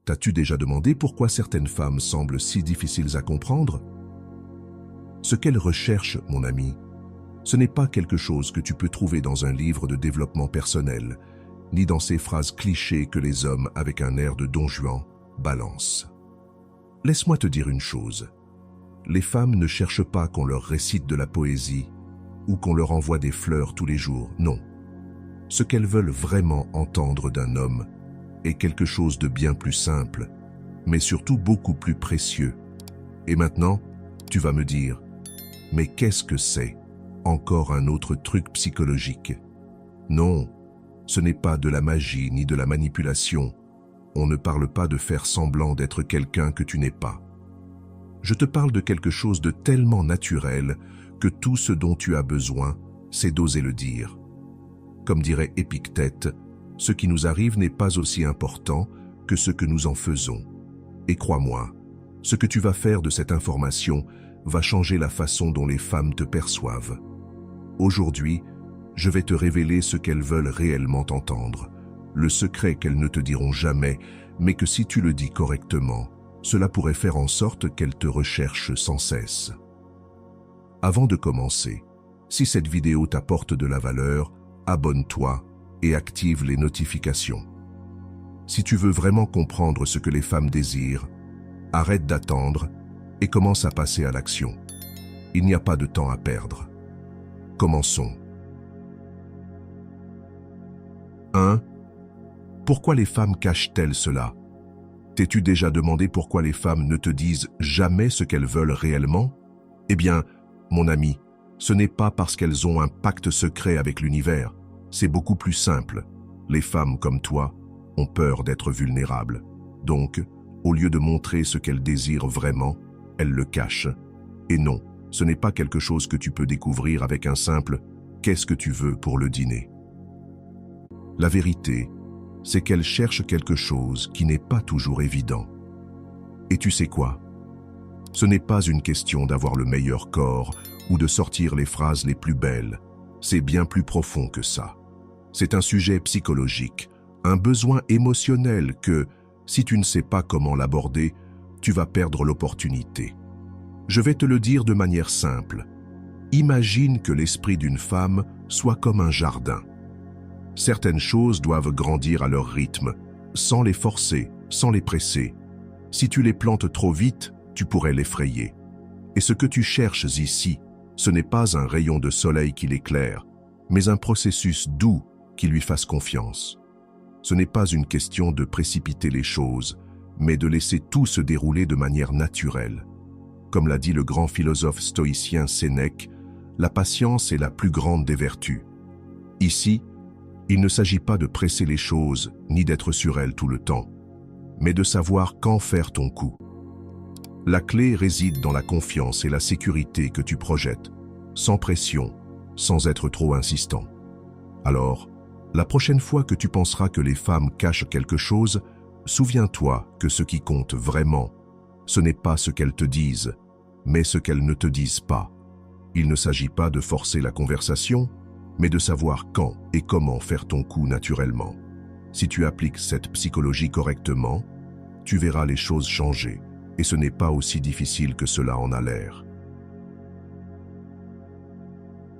T'as-tu déjà demandé pourquoi certaines femmes semblent si difficiles à comprendre? Ce qu'elles recherchent, mon ami, ce n'est pas quelque chose que tu peux trouver dans un livre de développement personnel, ni dans ces phrases clichés que les hommes, avec un air de Don Juan, balancent. Laisse-moi te dire une chose. Les femmes ne cherchent pas qu'on leur récite de la poésie ou qu'on leur envoie des fleurs tous les jours, non. Ce qu'elles veulent vraiment entendre d'un homme est quelque chose de bien plus simple, mais surtout beaucoup plus précieux. Et maintenant, tu vas me dire, mais qu'est-ce que c'est? Encore un autre truc psychologique. Non, ce n'est pas de la magie ni de la manipulation. On ne parle pas de faire semblant d'être quelqu'un que tu n'es pas. Je te parle de quelque chose de tellement naturel que tout ce dont tu as besoin, c'est d'oser le dire. Comme dirait Épictète, ce qui nous arrive n'est pas aussi important que ce que nous en faisons. Et crois-moi, ce que tu vas faire de cette information va changer la façon dont les femmes te perçoivent. Aujourd'hui, je vais te révéler ce qu'elles veulent réellement entendre, le secret qu'elles ne te diront jamais, mais que si tu le dis correctement, cela pourrait faire en sorte qu'elles te recherchent sans cesse. Avant de commencer, si cette vidéo t'apporte de la valeur, abonne-toi et active les notifications. Si tu veux vraiment comprendre ce que les femmes désirent, arrête d'attendre et commence à passer à l'action. Il n'y a pas de temps à perdre. Commençons. 1. Pourquoi les femmes cachent-elles cela? T'es-tu déjà demandé pourquoi les femmes ne te disent jamais ce qu'elles veulent réellement? Eh bien, mon ami, ce n'est pas parce qu'elles ont un pacte secret avec l'univers. C'est beaucoup plus simple. Les femmes comme toi ont peur d'être vulnérables. Donc, au lieu de montrer ce qu'elles désirent vraiment, elles le cachent. Et non, ce n'est pas quelque chose que tu peux découvrir avec un simple « qu'est-ce que tu veux pour le dîner ?» La vérité, c'est qu'elles cherchent quelque chose qui n'est pas toujours évident. Et tu sais quoi? Ce n'est pas une question d'avoir le meilleur corps ou de sortir les phrases les plus belles. C'est bien plus profond que ça. C'est un sujet psychologique, un besoin émotionnel que, si tu ne sais pas comment l'aborder, tu vas perdre l'opportunité. Je vais te le dire de manière simple. Imagine que l'esprit d'une femme soit comme un jardin. Certaines choses doivent grandir à leur rythme, sans les forcer, sans les presser. Si tu les plantes trop vite, tu pourrais l'effrayer. Et ce que tu cherches ici, ce n'est pas un rayon de soleil qui l'éclaire, mais un processus doux qui lui fasse confiance. Ce n'est pas une question de précipiter les choses, mais de laisser tout se dérouler de manière naturelle. Comme l'a dit le grand philosophe stoïcien Sénèque, la patience est la plus grande des vertus. Ici, il ne s'agit pas de presser les choses, ni d'être sur elles tout le temps, mais de savoir quand faire ton coup. La clé réside dans la confiance et la sécurité que tu projettes, sans pression, sans être trop insistant. Alors, la prochaine fois que tu penseras que les femmes cachent quelque chose, souviens-toi que ce qui compte vraiment, ce n'est pas ce qu'elles te disent, mais ce qu'elles ne te disent pas. Il ne s'agit pas de forcer la conversation, mais de savoir quand et comment faire ton coup naturellement. Si tu appliques cette psychologie correctement, tu verras les choses changer, et ce n'est pas aussi difficile que cela en a l'air.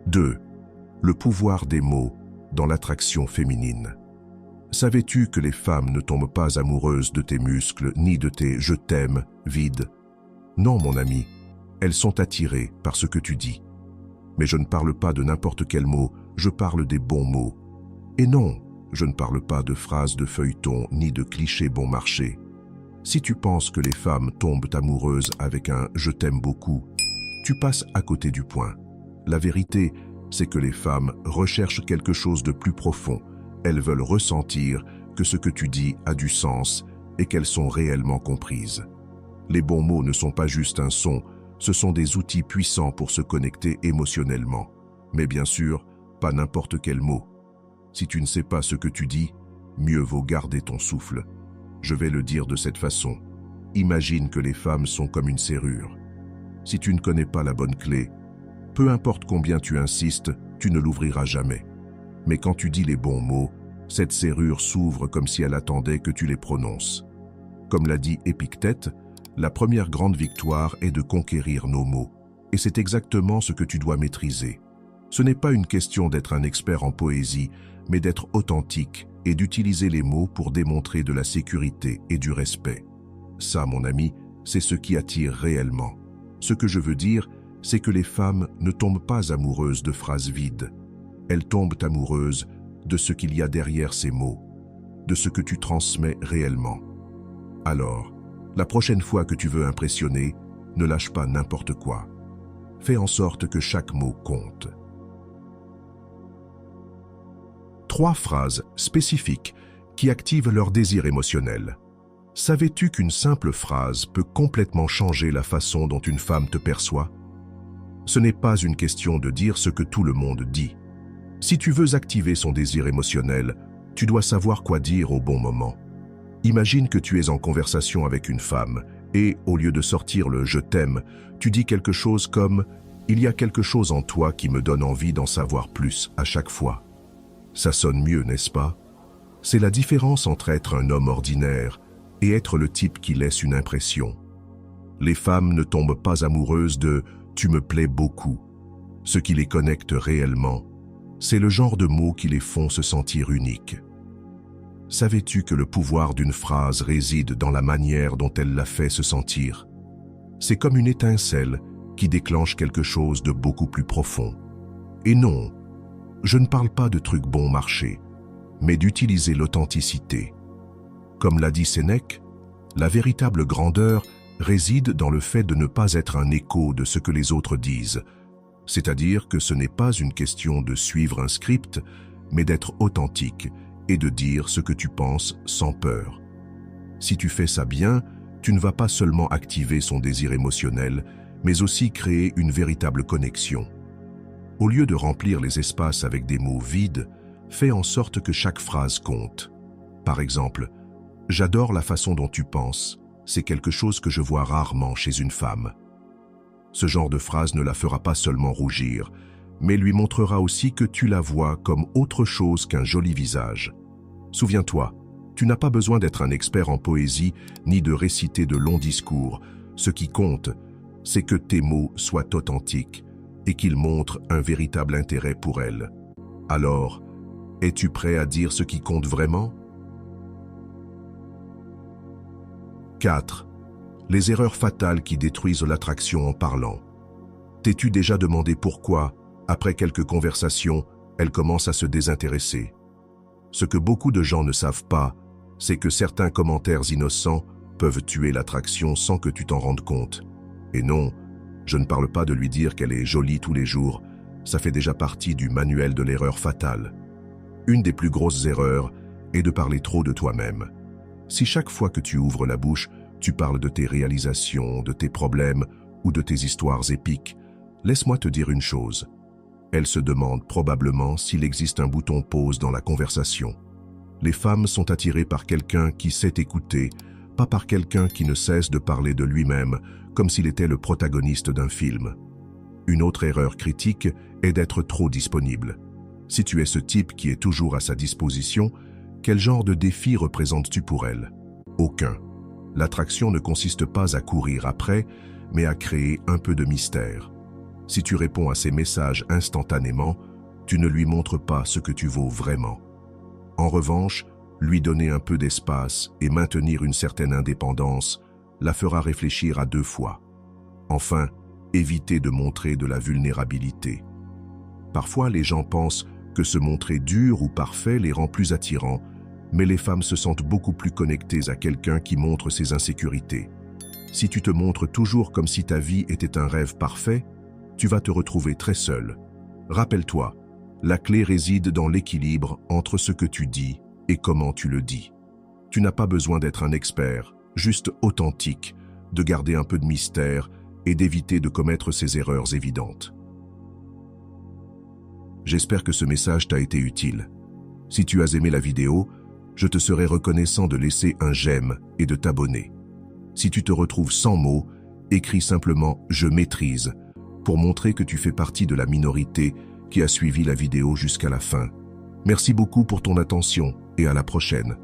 2. Le pouvoir des mots dans l'attraction féminine. Savais-tu que les femmes ne tombent pas amoureuses de tes muscles ni de tes « je t'aime » vides? Non, mon ami, elles sont attirées par ce que tu dis. Mais je ne parle pas de n'importe quel mot, je parle des bons mots. Et non, je ne parle pas de phrases de feuilleton ni de clichés bon marché. Si tu penses que les femmes tombent amoureuses avec un « je t'aime beaucoup », tu passes à côté du point. La vérité, c'est que les femmes recherchent quelque chose de plus profond. Elles veulent ressentir que ce que tu dis a du sens et qu'elles sont réellement comprises. Les bons mots ne sont pas juste un son, ce sont des outils puissants pour se connecter émotionnellement. Mais bien sûr, pas n'importe quel mot. Si tu ne sais pas ce que tu dis, mieux vaut garder ton souffle. Je vais le dire de cette façon. Imagine que les femmes sont comme une serrure. Si tu ne connais pas la bonne clé, peu importe combien tu insistes, tu ne l'ouvriras jamais. Mais quand tu dis les bons mots, cette serrure s'ouvre comme si elle attendait que tu les prononces. Comme l'a dit Épictète, la première grande victoire est de conquérir nos mots. Et c'est exactement ce que tu dois maîtriser. Ce n'est pas une question d'être un expert en poésie, mais d'être authentique et d'utiliser les mots pour démontrer de la sécurité et du respect. Ça, mon ami, c'est ce qui attire réellement. Ce que je veux dire, c'est que les femmes ne tombent pas amoureuses de phrases vides. Elles tombent amoureuses de ce qu'il y a derrière ces mots, de ce que tu transmets réellement. Alors, la prochaine fois que tu veux impressionner, ne lâche pas n'importe quoi. Fais en sorte que chaque mot compte. 3 phrases spécifiques qui activent leur désir émotionnel. Savais-tu qu'une simple phrase peut complètement changer la façon dont une femme te perçoit? Ce n'est pas une question de dire ce que tout le monde dit. Si tu veux activer son désir émotionnel, tu dois savoir quoi dire au bon moment. Imagine que tu es en conversation avec une femme et, au lieu de sortir le « je t'aime », tu dis quelque chose comme « il y a quelque chose en toi qui me donne envie d'en savoir plus à chaque fois ». Ça sonne mieux, n'est-ce pas? C'est la différence entre être un homme ordinaire et être le type qui laisse une impression. Les femmes ne tombent pas amoureuses de « tu me plais beaucoup ». Ce qui les connecte réellement, c'est le genre de mots qui les font se sentir uniques. Savais-tu que le pouvoir d'une phrase réside dans la manière dont elle la fait se sentir? C'est comme une étincelle qui déclenche quelque chose de beaucoup plus profond. Et non, je ne parle pas de trucs bon marché, mais d'utiliser l'authenticité. Comme l'a dit Sénèque, la véritable grandeur réside dans le fait de ne pas être un écho de ce que les autres disent, c'est-à-dire que ce n'est pas une question de suivre un script, mais d'être authentique et de dire ce que tu penses sans peur. Si tu fais ça bien, tu ne vas pas seulement activer son désir émotionnel, mais aussi créer une véritable connexion. Au lieu de remplir les espaces avec des mots vides, fais en sorte que chaque phrase compte. Par exemple, « J'adore la façon dont tu penses », c'est quelque chose que je vois rarement chez une femme. Ce genre de phrase ne la fera pas seulement rougir, mais lui montrera aussi que tu la vois comme autre chose qu'un joli visage. Souviens-toi, tu n'as pas besoin d'être un expert en poésie ni de réciter de longs discours. Ce qui compte, c'est que tes mots soient authentiques et qu'ils montrent un véritable intérêt pour elle. Alors, es-tu prêt à dire ce qui compte vraiment? 4. Les erreurs fatales qui détruisent l'attraction en parlant. T'es-tu déjà demandé pourquoi, après quelques conversations, elle commence à se désintéresser? Ce que beaucoup de gens ne savent pas, c'est que certains commentaires innocents peuvent tuer l'attraction sans que tu t'en rendes compte. Et non, je ne parle pas de lui dire qu'elle est jolie tous les jours, ça fait déjà partie du manuel de l'erreur fatale. Une des plus grosses erreurs est de parler trop de toi-même. Si chaque fois que tu ouvres la bouche, tu parles de tes réalisations, de tes problèmes ou de tes histoires épiques, laisse-moi te dire une chose. Elle se demande probablement s'il existe un bouton pause dans la conversation. Les femmes sont attirées par quelqu'un qui sait écouter, pas par quelqu'un qui ne cesse de parler de lui-même, comme s'il était le protagoniste d'un film. Une autre erreur critique est d'être trop disponible. Si tu es ce type qui est toujours à sa disposition, quel genre de défi représentes-tu pour elle? Aucun. L'attraction ne consiste pas à courir après, mais à créer un peu de mystère. Si tu réponds à ses messages instantanément, tu ne lui montres pas ce que tu vaux vraiment. En revanche, lui donner un peu d'espace et maintenir une certaine indépendance la fera réfléchir à 2 fois. Enfin, éviter de montrer de la vulnérabilité. Parfois, les gens pensent que se montrer dur ou parfait les rend plus attirants, mais les femmes se sentent beaucoup plus connectées à quelqu'un qui montre ses insécurités. Si tu te montres toujours comme si ta vie était un rêve parfait, tu vas te retrouver très seul. Rappelle-toi, la clé réside dans l'équilibre entre ce que tu dis et comment tu le dis. Tu n'as pas besoin d'être un expert, juste authentique, de garder un peu de mystère et d'éviter de commettre ces erreurs évidentes. J'espère que ce message t'a été utile. Si tu as aimé la vidéo, je te serai reconnaissant de laisser un j'aime et de t'abonner. Si tu te retrouves sans mots, écris simplement « Je maîtrise » pour montrer que tu fais partie de la minorité qui a suivi la vidéo jusqu'à la fin. Merci beaucoup pour ton attention et à la prochaine.